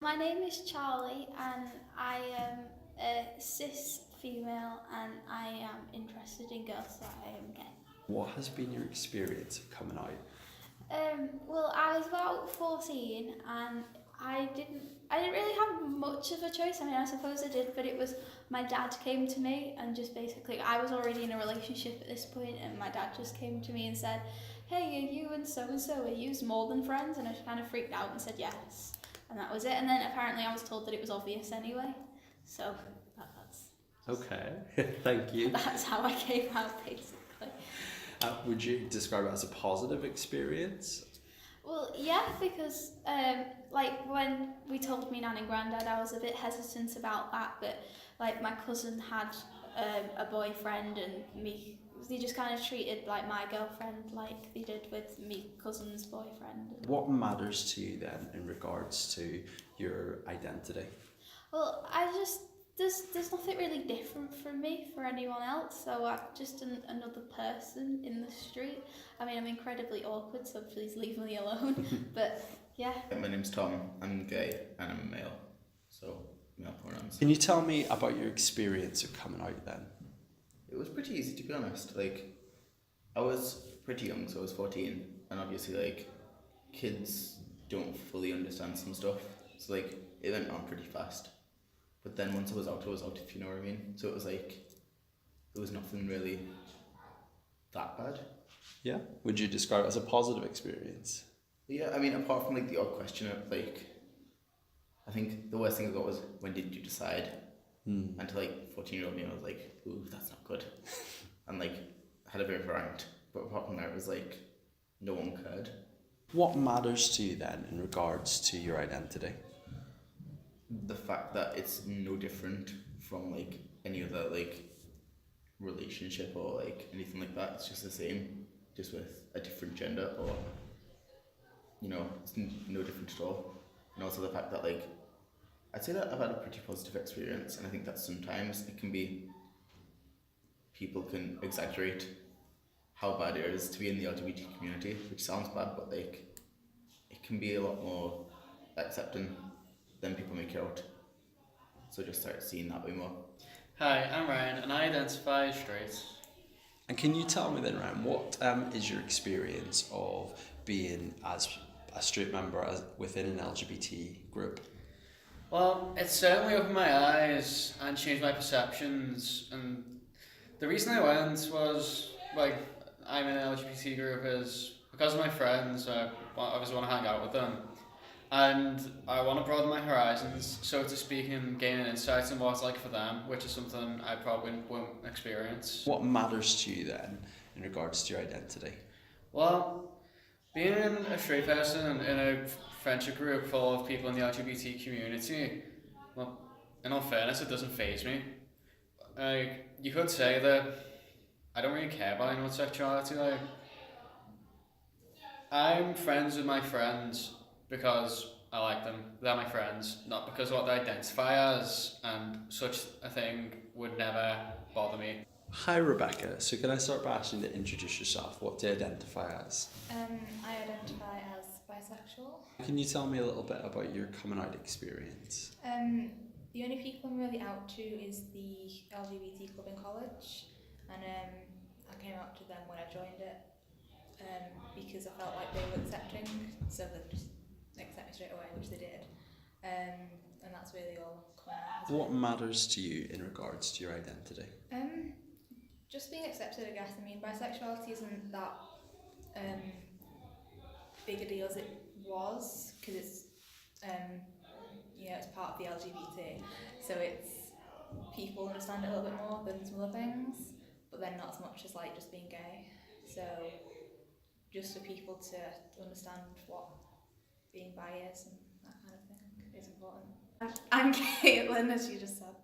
My name is Charlie and I am a cis female and I am interested in girls, so I am gay. What has been your experience of coming out? Well, I was about 14 and I didn't really have much of a choice. I mean, I suppose I did, but it was my dad came to me and just basically, I was already in a relationship at this point, and my dad just came to me and said, "Hey, are you and so, are you more than friends?" And I kind of freaked out and said yes. And that was it. And then apparently I was told that it was obvious anyway. So that's Okay, thank you. that's how I came out, basically. Would you describe it as a positive experience? Well, yeah, because like when we told me nan and granddad, I was a bit hesitant about that, but like my cousin had a boyfriend, and me, they just kind of treated like my girlfriend like they did with me cousin's boyfriend. What matters to you then in regards to your identity? Well, there's nothing really different from me for anyone else, so I'm just another person in the street. I mean, I'm incredibly awkward, so please leave me alone. But yeah. My name's Tom, I'm gay and I'm a male, so male pronouns. Can you tell me about your experience of coming out then? It was pretty easy, to be honest. Like, I was pretty young, so I was 14, and obviously, like, kids don't fully understand some stuff, so like, it went on pretty fast. But then once I was out, if you know what I mean. So it was like, it was nothing really that bad. Yeah. Would you describe it as a positive experience? Yeah, I mean, apart from like the odd question of like, I think the worst thing I got was, when did you decide? And to like 14-year-old me, I was like, ooh, that's not good. And like, had a bit of a rant. But apart from that, it was like, no one cared. What matters to you then in regards to your identity? The fact that it's no different from like any other like relationship or like anything like that. It's just the same, just with a different gender, or you know, it's no different at all. And also the fact that like, I'd say that I've had a pretty positive experience, and I think that sometimes it can be, people can exaggerate how bad it is to be in the LGBT community, which sounds bad, but like, it can be a lot more accepting than people make it out. So just start seeing that way more. Hi, I'm Ryan and I identify as straight. And can you tell me then, Ryan, what is your experience of being as a straight member within an LGBT group? Well, it certainly opened my eyes and changed my perceptions, and the reason I went was, like, I'm in an LGBT group is because of my friends. I obviously want to hang out with them, and I want to broaden my horizons, so to speak, and gain an insight on what it's like for them, which is something I probably won't experience. What matters to you then in regards to your identity? Well, being a straight person in a friendship group full of people in the LGBT community, well, in all fairness, it doesn't faze me. Like, you could say that I don't really care about anyone's sexuality. Like, I'm friends with my friends because I like them. They're my friends, not because of what they identify as, and such a thing would never bother me. Hi Rebecca, so can I start by asking you to introduce yourself? What do you identify as? I identify as bisexual. Can you tell me a little bit about your coming out experience? The only people I'm really out to is the LGBT club in college, and I came out to them when I joined it because I felt like they were accepting, so they just accept me straight away, which they did, and that's really all coming out. What matters to you in regards to your identity? Just being accepted, I guess. I mean, bisexuality isn't that big a deal as it was, because it's it's part of the LGBT, so it's, people understand it a little bit more than some other things, but then not as much as like just being gay. So just for people to understand what being bi is and that kind of thing is important. I'm Caitlin, as you just said,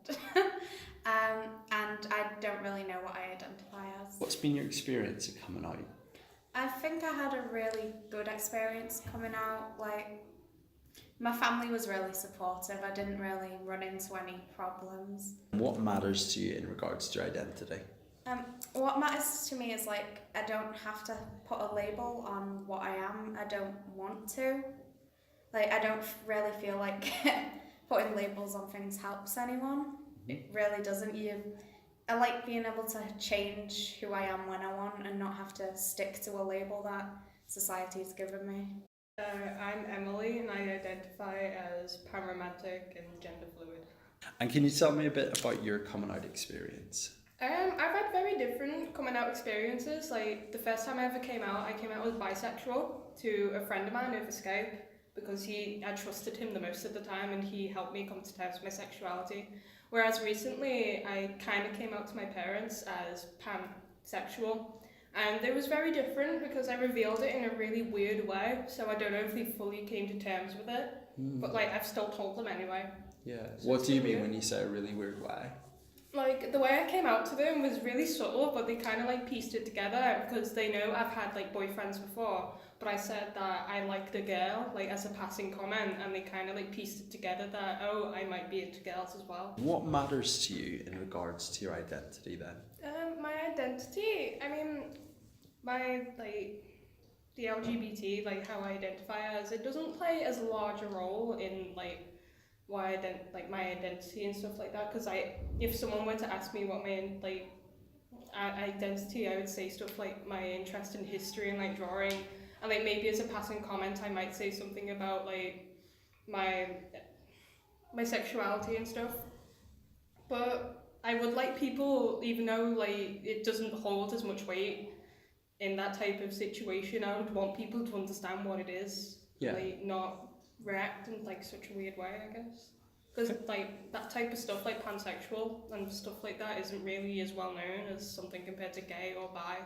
and I don't really know what I identify as. What's been your experience of coming out? I think I had a really good experience coming out. Like, my family was really supportive. I didn't really run into any problems. What matters to you in regards to your identity? What matters to me is, like, I don't have to put a label on what I am. I don't want to. Like, I don't really feel like putting labels on things helps anyone. It really doesn't. I like being able to change who I am when I want and not have to stick to a label that society's given me. I'm Emily and I identify as panromantic and gender fluid. And can you tell me a bit about your coming out experience? I've had very different coming out experiences. Like the first time I ever came out, I came out as bisexual to a friend of mine over Skype because I trusted him the most at the time and he helped me come to terms with my sexuality. Whereas recently, I kind of came out to my parents as pansexual. And it was very different because I revealed it in a really weird way, so I don't know if they fully came to terms with it, but like I've still told them anyway. Yeah. So What it's do you weird. mean when you say a really weird way? Like the way I came out to them was really subtle, but they kind of like pieced it together because they know I've had like boyfriends before, but I said that I liked a girl like as a passing comment, and they kind of like pieced it together that I might be into girls as well. What matters to you in regards to your identity then? My identity, I mean, my like the LGBT, like how I identify as, it doesn't play as large a role in like why my identity and stuff like that. Because if someone were to ask me what my identity, I would say stuff like my interest in history and like drawing, and like maybe as a passing comment, I might say something about like my sexuality and stuff. But I would like people, even though like it doesn't hold as much weight in that type of situation, I would want people to understand what it is. Yeah. Like not react in like such a weird way, I guess. Because like that type of stuff, like pansexual and stuff like that, isn't really as well known as something compared to gay or bi.